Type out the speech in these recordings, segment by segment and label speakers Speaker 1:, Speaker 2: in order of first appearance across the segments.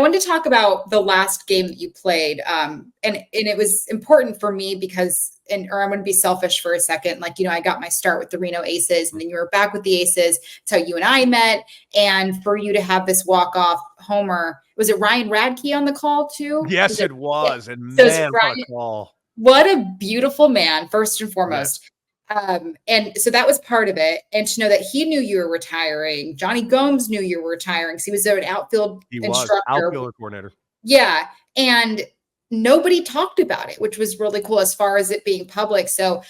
Speaker 1: wanted to talk about the last game that you played. And it was important for me because, or I'm going to be selfish for a second. Like, I got my start with the Reno Aces, and then you were back with the Aces. It's how you and I met. And for you to have this walk-off homer, was it Ryan Radke on the call too?
Speaker 2: Yes, it was.
Speaker 1: Yeah.
Speaker 2: And
Speaker 1: So
Speaker 2: man,
Speaker 1: Ryan,
Speaker 2: what a call.
Speaker 1: What a beautiful man, first and foremost.
Speaker 2: Yeah.
Speaker 1: And so that was part of it. And to know that he knew you were retiring. Johnny Gomes knew you were retiring because he was an outfield instructor.
Speaker 2: Outfielder coordinator.
Speaker 1: Yeah. And nobody talked about it, which was really cool as far as it being public. So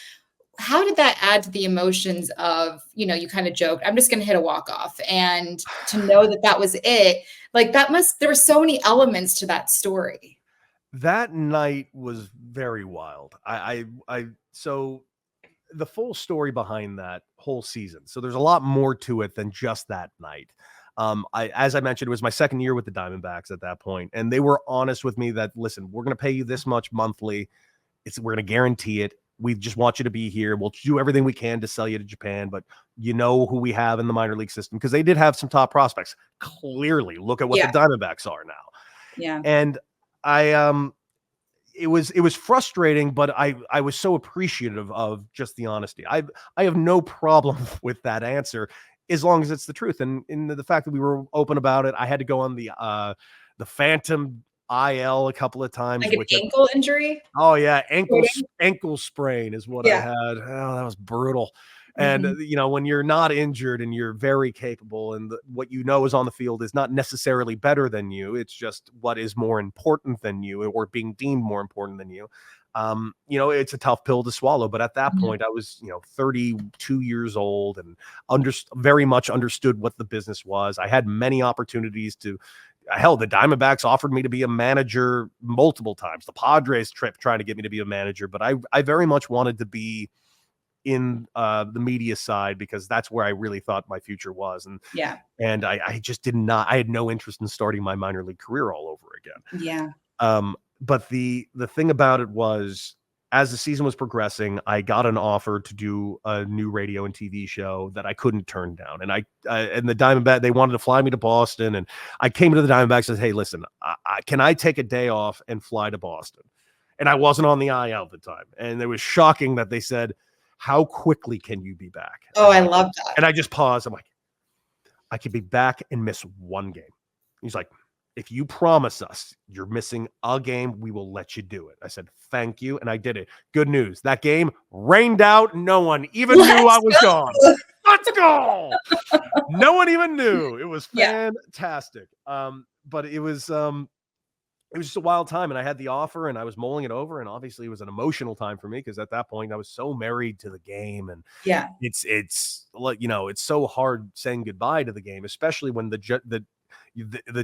Speaker 1: how did that add to the emotions of, you kind of joked, I'm just going to hit a walk-off, and to know that that was it, like there were so many elements to that story.
Speaker 2: That night was very wild. So the full story behind that whole season. So there's a lot more to it than just that night. As I mentioned, it was my second year with the Diamondbacks at that point, and they were honest with me that, listen, we're going to pay you this much monthly. We're going to guarantee it. We just want you to be here. We'll do everything we can to sell you to Japan, but you know who we have in the minor league system, because they did have some top prospects. Clearly, look at what the Diamondbacks are now.
Speaker 1: Yeah.
Speaker 2: And it was frustrating, but I was so appreciative of just the honesty. I have no problem with that answer as long as it's the truth. And in the fact that we were open about it, I had to go on the phantom IL a couple of times.
Speaker 1: Like an ankle injury?
Speaker 2: Oh yeah, ankle sprain is what I had. Oh, that was brutal. And when you're not injured and you're very capable, and what is on the field is not necessarily better than you, it's just what is more important than you, or being deemed more important than you. It's a tough pill to swallow. But at that point, I was 32 years old and very much understood what the business was. I had many opportunities to. Hell, the Diamondbacks offered me to be a manager multiple times. The Padres trip trying to get me to be a manager, but I very much wanted to be in the media side, because that's where I really thought my future was. And I just I had no interest in starting my minor league career all over again.
Speaker 1: Yeah.
Speaker 2: But the thing about it was, as the season was progressing, I got an offer to do a new radio and TV show that I couldn't turn down. And and the Diamondback, they wanted to fly me to Boston. And I came to the Diamondbacks and said, hey, listen, can I take a day off and fly to Boston? And I wasn't on the IL at the time. And it was shocking that they said, how quickly can you be back?
Speaker 1: Oh, I love that.
Speaker 2: And I just paused. I'm like, I could be back and miss one game. He's like, if you promise us you're missing a game, we will let you do it. I said, thank you. And I did it. Good news. That game rained out. No one even knew I was gone. Let's go. No one even knew. It was fantastic. But it was just a wild time. And I had the offer and I was mulling it over. And obviously it was an emotional time for me, because at that point I was so married to the game. And it's like, it's so hard saying goodbye to the game, especially when the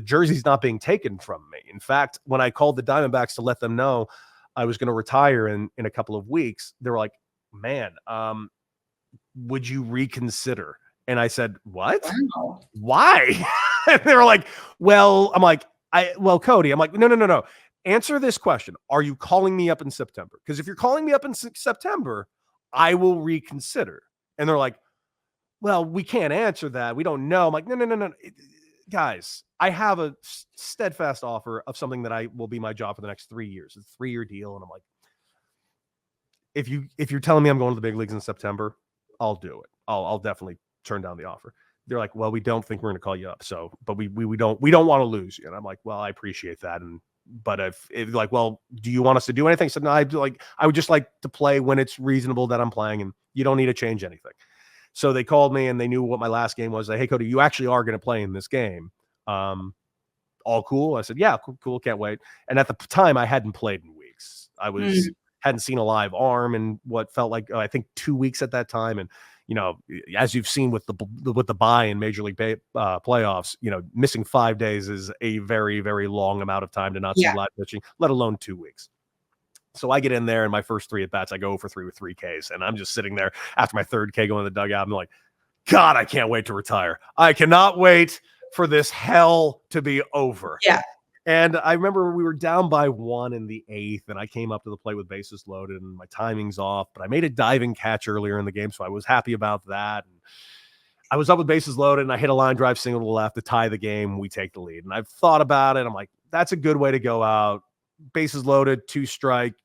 Speaker 2: jersey's not being taken from me. In fact, when I called the Diamondbacks to let them know I was going to retire in a couple of weeks, they were like, man, would you reconsider? And I said, what?
Speaker 1: Wow.
Speaker 2: Why? And they were like, well, I'm like, Cody, I'm like, no. Answer this question. Are you calling me up in September? Because if you're calling me up in September, I will reconsider. And they're like, well, we can't answer that. We don't know. I'm like, no. Guys, I have a steadfast offer of something that will be my job for the next 3 years. It's a 3-year deal. And I'm like, if you're telling me I'm going to the big leagues in September, I'll do it. I'll definitely turn down the offer. They're like, well, we don't think we're going to call you up. So, but we don't want to lose you. And I'm like, well, I appreciate that. But if like, well, do you want us to do anything? So no, I would just like to play when it's reasonable that I'm playing, and you don't need to change anything. So they called me and they knew what my last game was. Like, hey, Cody, you actually are going to play in this game. All cool? I said, yeah, cool. Can't wait. And at the time, I hadn't played in weeks. I hadn't seen a live arm in what felt like, I think, 2 weeks at that time. And, as you've seen with the bye in Major League playoffs, missing 5 days is a very, very long amount of time to not see live pitching, let alone 2 weeks. So I get in there, and my first 3 at-bats, I go for 3 with 3 Ks. And I'm just sitting there after my 3rd K going to the dugout. I'm like, God, I can't wait to retire. I cannot wait for this hell to be over.
Speaker 1: Yeah.
Speaker 2: And I remember we were down by 1 in the 8th, and I came up to the plate with bases loaded, and my timing's off. But I made a diving catch earlier in the game, so I was happy about that. And I was up with bases loaded, and I hit a line drive single to the left to tie the game. We take the lead. And I've thought about it. I'm like, that's a good way to go out. Bases loaded, 2-strike,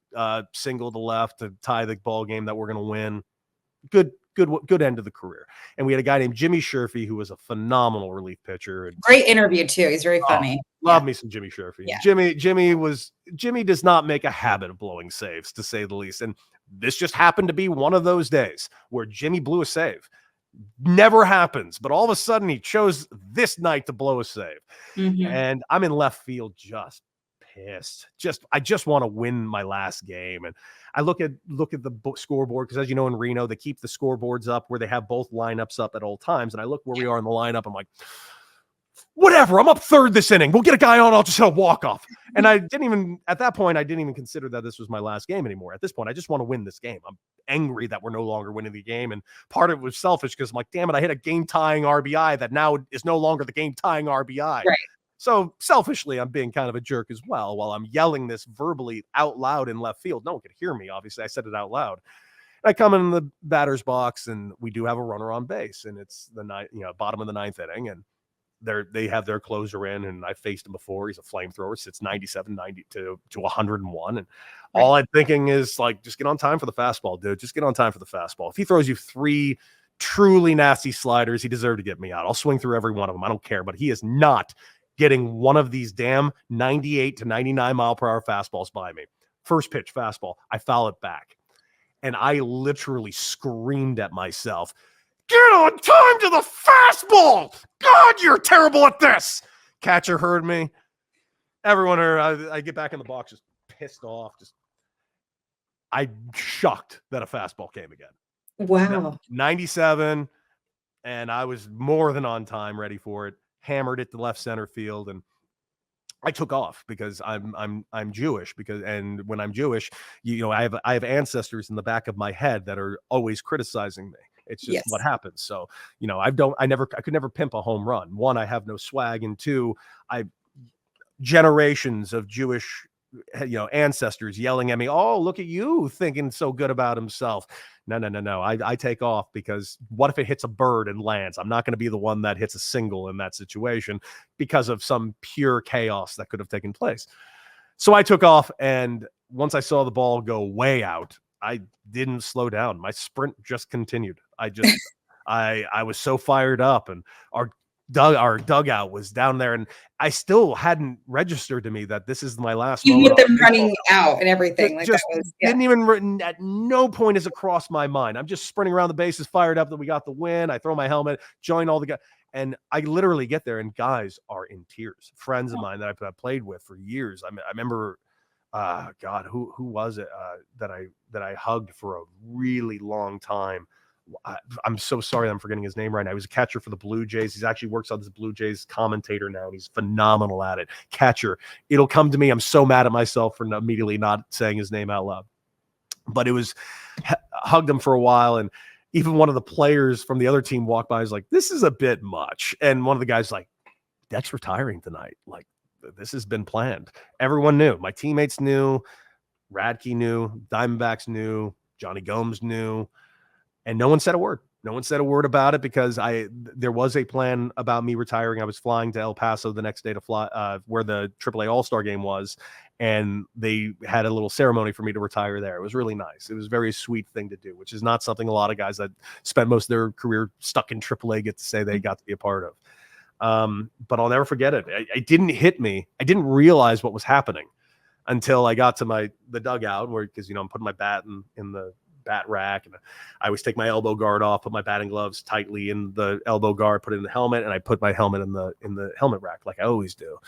Speaker 2: single to left to tie the ball game that we're going to win. Good end of the career. And we had a guy named Jimmy Sherfy, who was a phenomenal relief pitcher.
Speaker 1: Great interview too. He's very funny.
Speaker 2: Love me some Jimmy Sherfy.
Speaker 1: Yeah.
Speaker 2: Jimmy does not make a habit of blowing saves, to say the least. And this just happened to be one of those days where Jimmy blew a save. Never happens, but all of a sudden he chose this night to blow a save. And I'm in left field just pissed. I just want to win my last game. And I look at the scoreboard, because as you know, in Reno, they keep the scoreboards up where they have both lineups up at all times. And I look where we are in the lineup. I'm like, whatever, I'm up third this inning. We'll get a guy on. I'll just hit a walk-off. And at that point, I didn't even consider that this was my last game anymore. At this point, I just want to win this game. I'm angry that we're no longer winning the game. And part of it was selfish, because I'm like, damn it, I hit a game-tying RBI that now is no longer the game-tying RBI.
Speaker 1: Right.
Speaker 2: So selfishly, I'm being kind of a jerk as well while I'm yelling this verbally out loud in left field. No one could hear me, obviously. I said it out loud. I come in the batter's box, and we do have a runner on base, and it's the bottom of the ninth inning, and they have their closer in, and I faced him before. He's a flamethrower, sits 97, 90 to 101. And all I'm thinking is, like, just get on time for the fastball, dude. Just get on time for the fastball. If he throws you 3 truly nasty sliders, he deserved to get me out. I'll swing through every one of them. I don't care, but he is not getting one of these damn 98 to 99 mile per hour fastballs by me. First pitch fastball, I foul it back. And I literally screamed at myself, get on time to the fastball. God, you're terrible at this. Catcher heard me. Everyone heard. I get back in the box, just pissed off. I'm shocked that a fastball came again.
Speaker 1: Wow.
Speaker 2: 97, and I was more than on time, ready for it. Hammered it to left center field, and I took off because I'm Jewish, and when I'm Jewish, I have ancestors in the back of my head that are always criticizing me. It's just what happens. So, I could never pimp a home run. One, I have no swag, and two, generations of Jewish ancestors yelling at me, oh, look at you thinking so good about himself. No. I take off, because what if it hits a bird and lands? I'm not going to be the one that hits a single in that situation because of some pure chaos that could have taken place. So I took off, and once I saw the ball go way out, I didn't slow down. My sprint just continued. I was so fired up, and our dugout was down there, and I still hadn't registered to me that this is my last
Speaker 1: you
Speaker 2: moment.
Speaker 1: With them running out and everything.
Speaker 2: Didn't even, at no point has it crossed my mind. I'm just sprinting around the bases, fired up that we got the win. I throw my helmet, join all the guys, and I literally get there, and guys are in tears. Friends of mine that I've played with for years. I remember, God, who was it that I hugged for a really long time? I'm so sorry I'm forgetting his name right now. He was a catcher for the Blue Jays. He actually works on this Blue Jays commentator now, and he's phenomenal at it. Catcher. It'll come to me. I'm so mad at myself for immediately not saying his name out loud. But it was, hugged him for a while, and even one of the players from the other team walked by. He's like, this is a bit much. And one of the guys like, Deck's retiring tonight. Like, this has been planned. Everyone knew. My teammates knew. Radke knew. Diamondbacks knew. Johnny Gomes knew. And no one said a word. No one said a word about it, because there was a plan about me retiring. I was flying to El Paso the next day to fly where the AAA All-Star game was, and they had a little ceremony for me to retire there. It was really nice. It was a very sweet thing to do, which is not something a lot of guys that spent most of their career stuck in AAA get to say they got to be a part of. But I'll never forget it. It didn't hit me. I didn't realize what was happening until I got to the dugout, because I'm putting my bat in the bat rack, and I always take my elbow guard off, put my batting gloves tightly in the elbow guard, put it in the helmet, and I put my helmet in the helmet rack like I always do.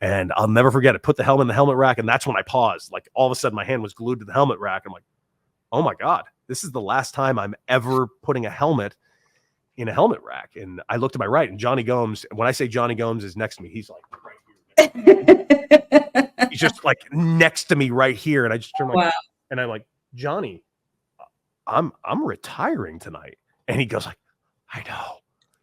Speaker 2: And I'll never forget it. Put the helmet in the helmet rack, and that's when I paused. Like, all of a sudden my hand was glued to the helmet rack. I'm like, oh my God, this is the last time I'm ever putting a helmet in a helmet rack. And I looked to my right, and Johnny Gomes, when I say Johnny Gomes is next to me, he's like right here. He's just like next to me right here. And I just turned and I'm like, Johnny, I'm retiring tonight. And he goes like, I know,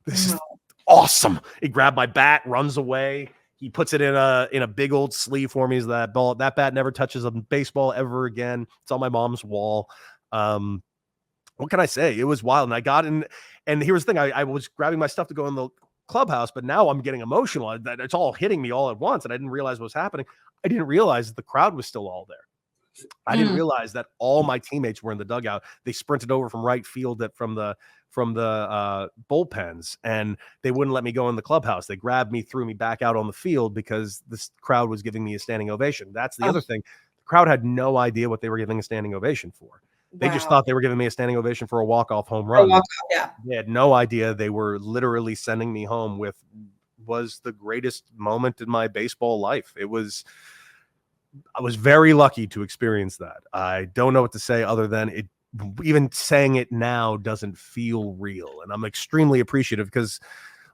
Speaker 2: this is awesome. He grabbed my bat, runs away. He puts it in a big old sleeve for me. Is that bat never touches a baseball ever again. It's on my mom's wall. What can I say? It was wild. And I got in, and here was the thing. I was grabbing my stuff to go in the clubhouse, but now I'm getting emotional. That it's all hitting me all at once, and I didn't realize what was happening. I didn't realize that the crowd was still all there. I didn't realize that all my teammates were in the dugout. They sprinted over from right field from the bullpens, and they wouldn't let me go in the clubhouse. They grabbed me, threw me back out on the field because this crowd was giving me a standing ovation. That's the other thing. The crowd had no idea what they were giving a standing ovation for. They just thought they were giving me a standing ovation for a walk-off home run. They had no idea they were literally sending me home with was the greatest moment in my baseball life. I was very lucky to experience that. I don't know what to say other than it. Even saying it now doesn't feel real. And I'm extremely appreciative because,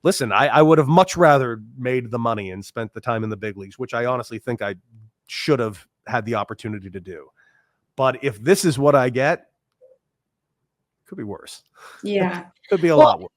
Speaker 2: listen, I would have much rather made the money and spent the time in the big leagues, which I honestly think I should have had the opportunity to do. But if this is what I get, it could be worse.
Speaker 1: Yeah.
Speaker 2: Could be a lot worse.